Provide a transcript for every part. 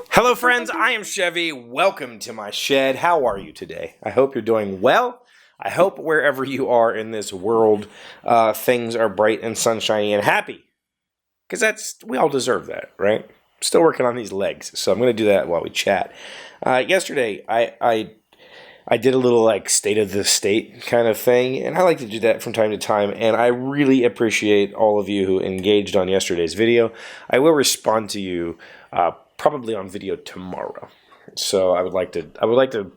Hello friends, I am Chevee. Welcome to my shed. How are you today? I hope you're doing well. I hope wherever you are in this world, things are bright and sunshiny and happy. Because we all deserve that, right? Still working on these legs, so I'm going to do that while we chat. Yesterday, I did a little like state of the state kind of thing, and I like to do that from time to time, and I really appreciate all of you who engaged on yesterday's video. I will respond to you probably on video tomorrow. So I would like to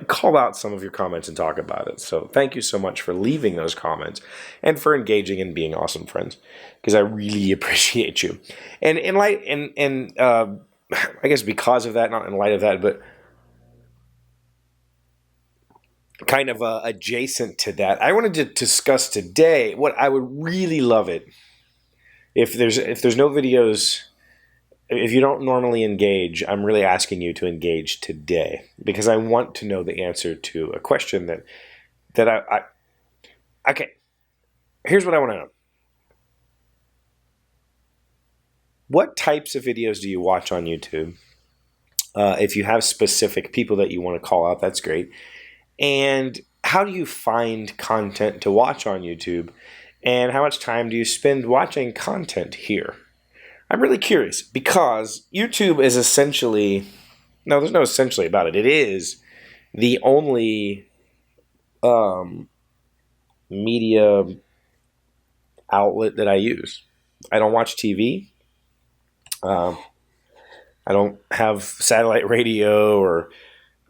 call out some of your comments and talk about it. So thank you so much for leaving those comments and for engaging and being awesome friends, because I really appreciate you. And I guess because of that, not in light of that, but kind of adjacent to that, I wanted to discuss today what I would really love it if there's no videos. If you don't normally engage, I'm really asking you to engage today, because I want to know the answer to a question okay, here's what I want to know. What types of videos do you watch on YouTube? If you have specific people that you want to call out, that's great. And how do you find content to watch on YouTube? And how much time do you spend watching content here? I'm really curious, because YouTube is essentially, no, there's no essentially about it. It is the only media outlet that I use. I don't watch TV. I don't have satellite radio or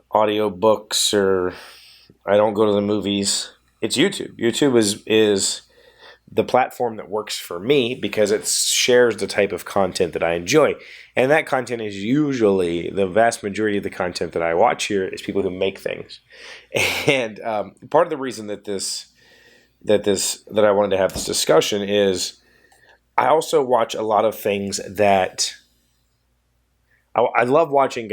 audio books, or I don't go to the movies. It's YouTube. YouTube is the platform that works for me because it shares the type of content that I enjoy. And that content is usually, the vast majority of the content that I watch here is people who make things. And part of the reason that I wanted to have this discussion is I also watch a lot of things that I love watching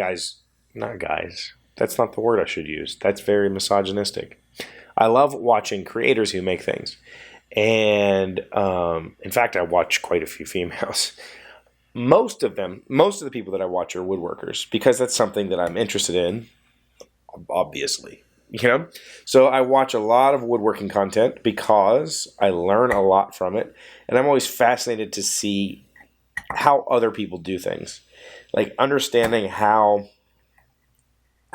not guys. That's not the word I should use. That's very misogynistic. I love watching creators who make things. And in fact, I watch quite a few females. Most of the people that I watch are woodworkers, because that's something that I'm interested in, obviously. So I watch a lot of woodworking content because I learn a lot from it, and I'm always fascinated to see how other people do things, like understanding how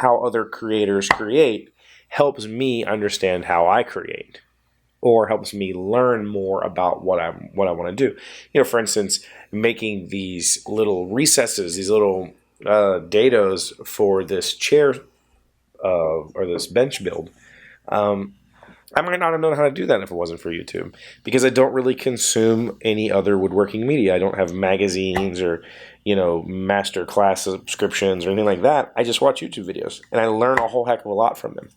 other creators create helps me understand how I create, or helps me learn more about what I want to do. For instance, making these little recesses, these little dados for this chair or this bench build. I might not have known how to do that if it wasn't for YouTube, because I don't really consume any other woodworking media. I don't have magazines or master class subscriptions or anything like that. I just watch YouTube videos, and I learn a whole heck of a lot from them.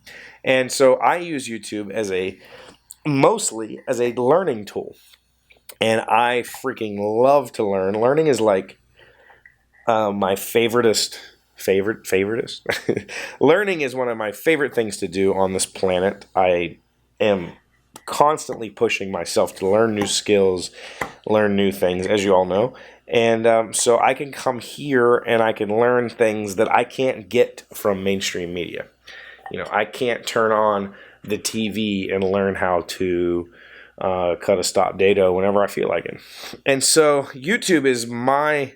And so I use YouTube mostly as a learning tool, and I freaking love to learn. Learning is like my favoritist. Learning is one of my favorite things to do on this planet. I am constantly pushing myself to learn new skills, learn new things, as you all know. And so I can come here and I can learn things that I can't get from mainstream media. I can't turn on the TV and learn how to cut a stop dado whenever I feel like it. And so YouTube is my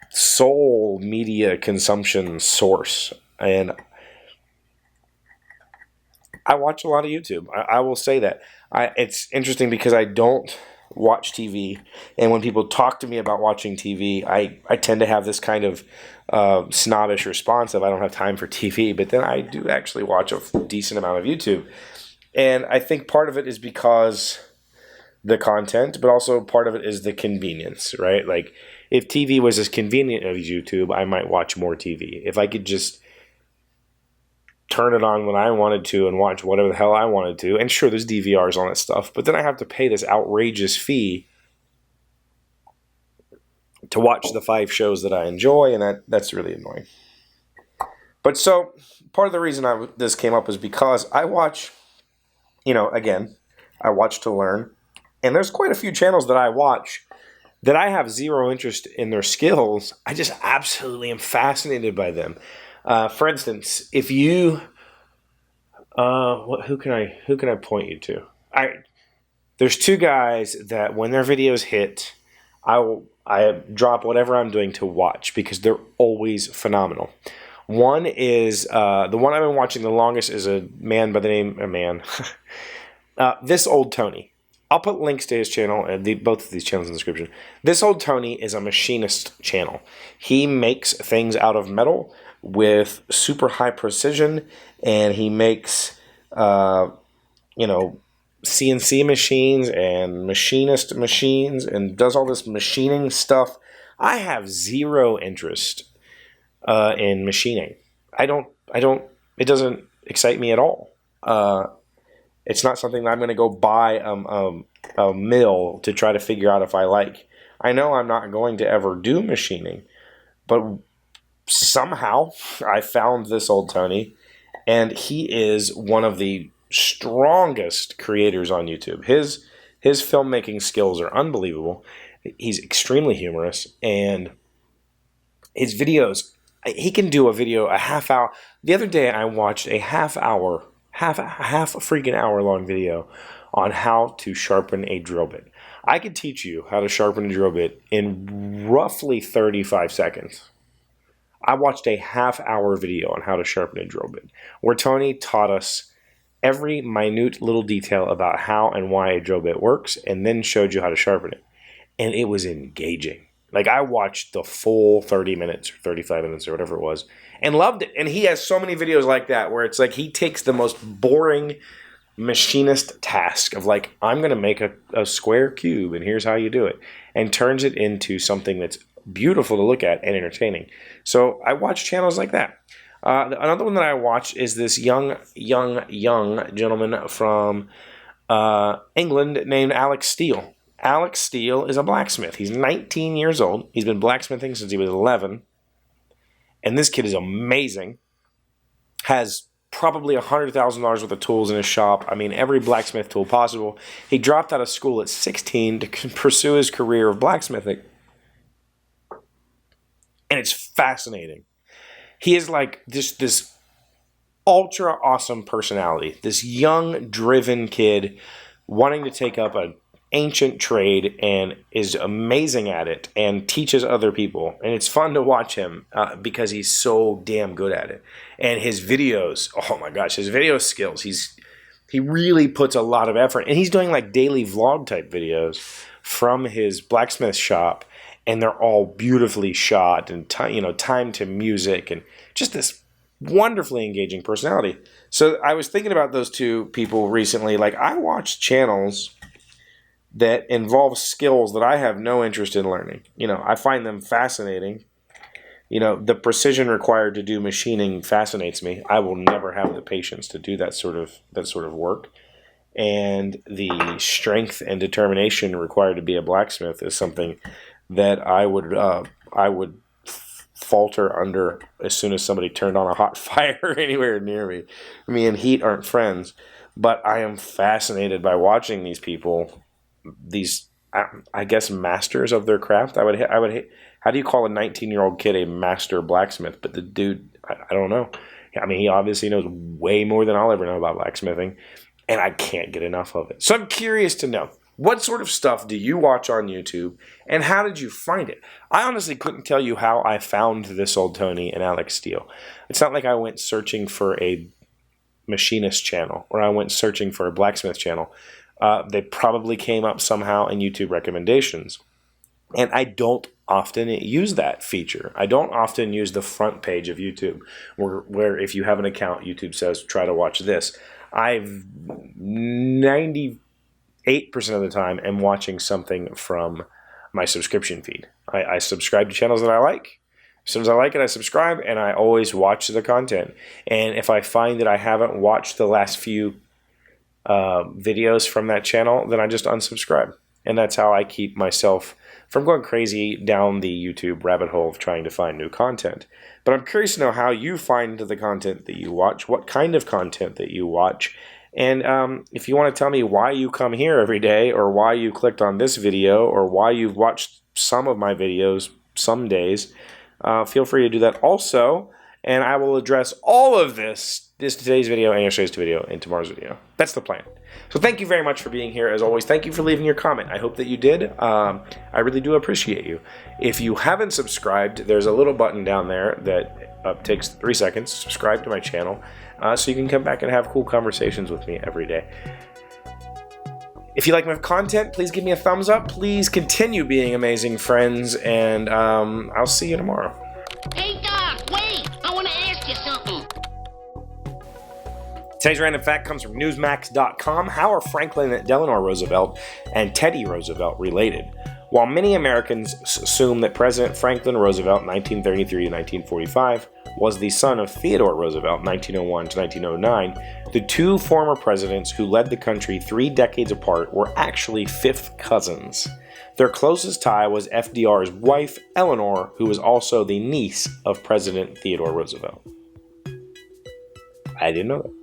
sole media consumption source. And I watch a lot of YouTube. I will say that. It's interesting because I don't watch TV, and when people talk to me about watching TV, I tend to have this kind of snobbish response of I don't have time for TV, but then I do actually watch a decent amount of YouTube. And I think part of it is because the content, but also part of it is the convenience, right? Like, if TV was as convenient as YouTube, I might watch more TV. If I could just turn it on when I wanted to and watch whatever the hell I wanted to, and sure, there's DVRs on that stuff, but then I have to pay this outrageous fee to watch the 5 shows that I enjoy, and that's really annoying. But so, part of the reason this came up is because I watch, again, I watch to learn. And there's quite a few channels that I watch that I have zero interest in their skills. I just absolutely am fascinated by them. For instance, if you, who can I point you to? There's two guys that when their videos hit, I drop whatever I'm doing to watch because they're always phenomenal. One is the one I've been watching the longest is a man by the name This Old Tony. I'll put links to his channel and both of these channels in the description. This Old Tony is a machinist channel. He makes things out of metal with super high precision, and he makes CNC machines and machinist machines and does all this machining stuff. I have zero interest in machining. It doesn't excite me at all. It's not something that I'm going to go buy a mill to try to figure out if I like. I know I'm not going to ever do machining, but somehow I found This Old Tony, and he is one of the strongest creators on YouTube. His filmmaking skills are unbelievable. He's extremely humorous, and his videos, he can do a video a half hour. The other day I watched a half a freaking hour long video on how to sharpen a drill bit. I could teach you how to sharpen a drill bit in roughly 35 seconds. I watched a half hour video on how to sharpen a drill bit, where Tony taught us every minute little detail about how and why a drill bit works, and then showed you how to sharpen it. And it was engaging. Like, I watched the full 30 minutes or 35 minutes or whatever it was and loved it. And he has so many videos like that where it's like he takes the most boring machinist task of like, I'm going to make a square cube and here's how you do it, and turns it into something that's beautiful to look at and entertaining. So I watch channels like that. Another one that I watch is this young gentleman from England named Alex Steele. Alex Steele is a blacksmith. He's 19 years old. He's been blacksmithing since he was 11. And this kid is amazing. Has probably $100,000 worth of tools in his shop. I mean, every blacksmith tool possible. He dropped out of school at 16 to pursue his career of blacksmithing. And it's fascinating. He is like this ultra awesome personality. This young, driven kid wanting to take up an ancient trade and is amazing at it and teaches other people. And it's fun to watch him because he's so damn good at it. And his videos, oh my gosh, his video skills, he really puts a lot of effort. And he's doing like daily vlog type videos from his blacksmith shop. And they're all beautifully shot and timed to music and just this wonderfully engaging personality. So I was thinking about those two people recently. Like, I watch channels that involve skills that I have no interest in learning. I find them fascinating. The precision required to do machining fascinates me. I will never have the patience to do that sort of work. And the strength and determination required to be a blacksmith is something that I would falter under as soon as somebody turned on a hot fire anywhere near me. Me and heat aren't friends, but I am fascinated by watching these people, these I guess masters of their craft. I would how do you call a 19-year-old kid a master blacksmith? But the dude, I don't know. I mean, he obviously knows way more than I'll ever know about blacksmithing, and I can't get enough of it. So I'm curious to know, what sort of stuff do you watch on YouTube, and how did you find it? I honestly couldn't tell you how I found This Old Tony and Alex Steele. It's not like I went searching for a machinist channel or I went searching for a blacksmith channel. They probably came up somehow in YouTube recommendations. And I don't often use that feature. I don't often use the front page of YouTube where if you have an account, YouTube says, try to watch this. I've 98% of the time am watching something from my subscription feed. I subscribe to channels that I like. As soon as I like it, I subscribe, and I always watch the content. And if I find that I haven't watched the last few videos from that channel, then I just unsubscribe. And that's how I keep myself from going crazy down the YouTube rabbit hole of trying to find new content. But I'm curious to know how you find the content that you watch, what kind of content that you watch, And if you want to tell me why you come here every day, or why you clicked on this video, or why you've watched some of my videos some days, feel free to do that also. And I will address all of today's video and yesterday's video in tomorrow's video. That's the plan. So thank you very much for being here. As always, thank you for leaving your comment. I hope that you did. I really do appreciate you. If you haven't subscribed, there's a little button down there that takes 3 seconds. Subscribe to my channel so you can come back and have cool conversations with me every day. If you like my content, please give me a thumbs up. Please continue being amazing friends, and I'll see you tomorrow. Hey, Doc, wait! I want to ask you something. Today's random fact comes from Newsmax.com. How are Franklin Delano Roosevelt and Teddy Roosevelt related? While many Americans assume that President Franklin Roosevelt, 1933 to 1945, was the son of Theodore Roosevelt, 1901 to 1909, the two former presidents who led the country 3 decades apart were actually fifth cousins. Their closest tie was FDR's wife, Eleanor, who was also the niece of President Theodore Roosevelt. I didn't know that.